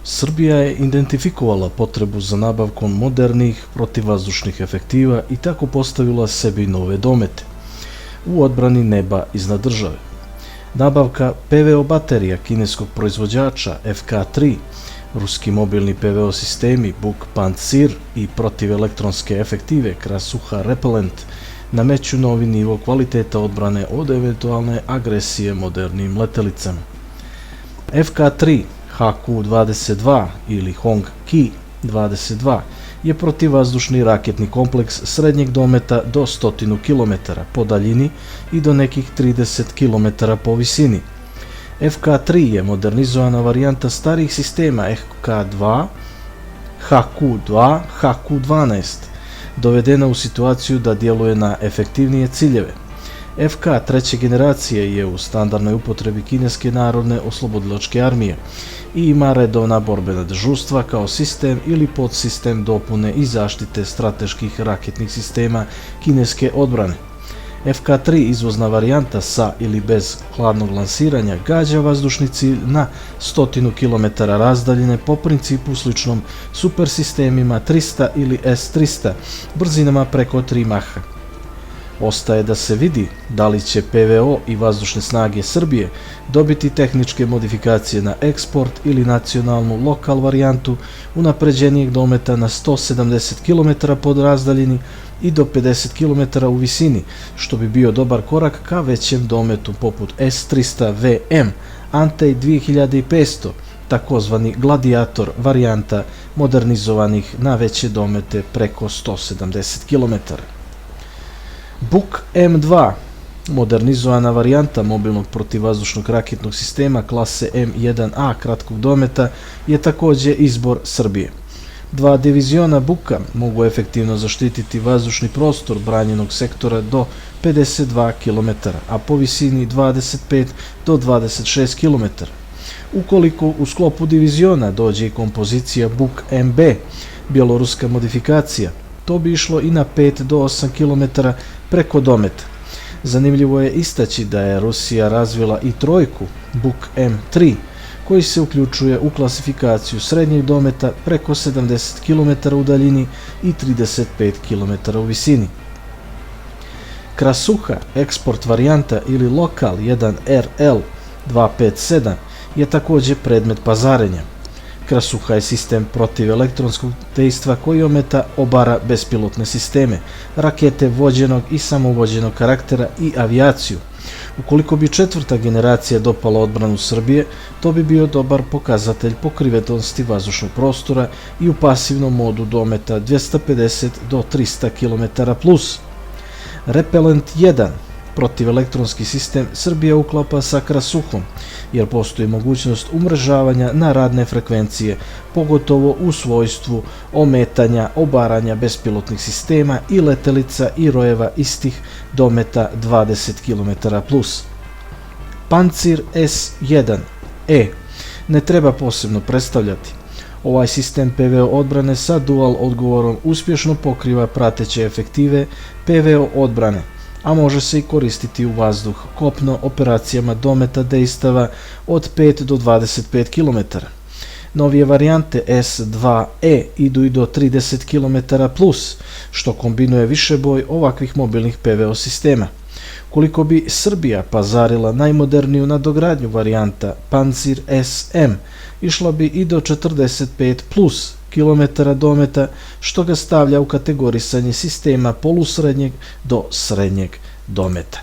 Srbija je identifikovala potrebu za nabavkom modernih protivvazdušnih efektiva i tako postavila sebi nove domete u odbrani neba iznad države. Nabavka PVO baterija kineskog proizvođača FK3, ruski mobilni PVO sistemi Buk Pancir i protivelektronske efektive Krasuha Repellent nameću novi nivo kvaliteta odbrane od eventualne agresije modernim letelicama. FK3 HQ-22 ili Hong Ki-22 je protivvazdušni raketni kompleks srednjeg dometa do 100 km po daljini i do nekih 30 km po visini. FK3 je modernizovana varijanta starih sistema FK2, HQ2, HQ12, dovedena u situaciju da djeluje na efektivnije ciljeve. FK treće generacije je u standardnoj upotrebi Kineske narodne oslobodilačke armije i ima redovna borbena dežurstva kao sistem ili podsistem dopune i zaštite strateških raketnih sistema kineske odbrane. FK3 izvozna varijanta sa ili bez hladnog lansiranja gađa vazdušni cilj na 100 km razdaljine po principu sličnom supersistemima 300 ili S-300 brzinama preko 3 maha. Ostaje da se vidi da li će PVO i vazdušne snage Srbije dobiti tehničke modifikacije na eksport ili nacionalnu lokal varijantu unapređenijeg dometa na 170 km pod razdaljini i do 50 km u visini, što bi bio dobar korak ka većem dometu poput S-300VM Antey 2500, takozvani Gladiator varijanta modernizovanih na veće domete preko 170 km. Buk M2, modernizovana varijanta mobilnog protivvazdušnog raketnog sistema klase M1A kratkog dometa, je također izbor Srbije. Dva diviziona Buka mogu efektivno zaštititi vazdušni prostor branjenog sektora do 52 km, a po visini 25 do 26 km. Ukoliko u sklopu diviziona dođe i kompozicija Buk MB, bjeloruska modifikacija, to bi išlo i na 5 do 8 km preko dometa. Zanimljivo je istaći da je Rusija razvila i trojku Buk M3, koji se uključuje u klasifikaciju srednjeg dometa preko 70 km u daljini i 35 km u visini. Krasuha eksport varijanta ili Lokal 1RL 257 je također predmet pazarenja. Krasuha je sistem protivelektronskog dejstva koji ometa obara bespilotne sisteme, rakete vođenog i samovođenog karaktera i avijaciju. Ukoliko bi četvrta generacija dopala odbranu Srbije, to bi bio dobar pokazatelj pokrivenosti vazdušnog prostora i u pasivnom modu dometa 250 do 300 km+. Repellent 1, protivelektronski sistem, Srbija uklapa sa Krasuhom, jer postoji mogućnost umrežavanja na radne frekvencije, pogotovo u svojstvu ometanja, obaranja bespilotnih sistema i letelica i rojeva istih dometa 20 km+. Pancir S1E ne treba posebno predstavljati. Ovaj sistem PVO odbrane sa dual odgovorom uspješno pokriva prateće efektive PVO odbrane, a može se i koristiti u vazduh kopno operacijama dometa dejstava od 5 do 25 km. Novije varijante S2E idu i do 30 km+, što kombinuje višeboj ovakvih mobilnih PVO sistema. Koliko bi Srbija pazarila najmoderniju nadogradnju varijanta Pancir SM, išla bi i do 45+ km dometa, što ga stavlja u kategorisanje sistema polusrednjeg do srednjeg dometa.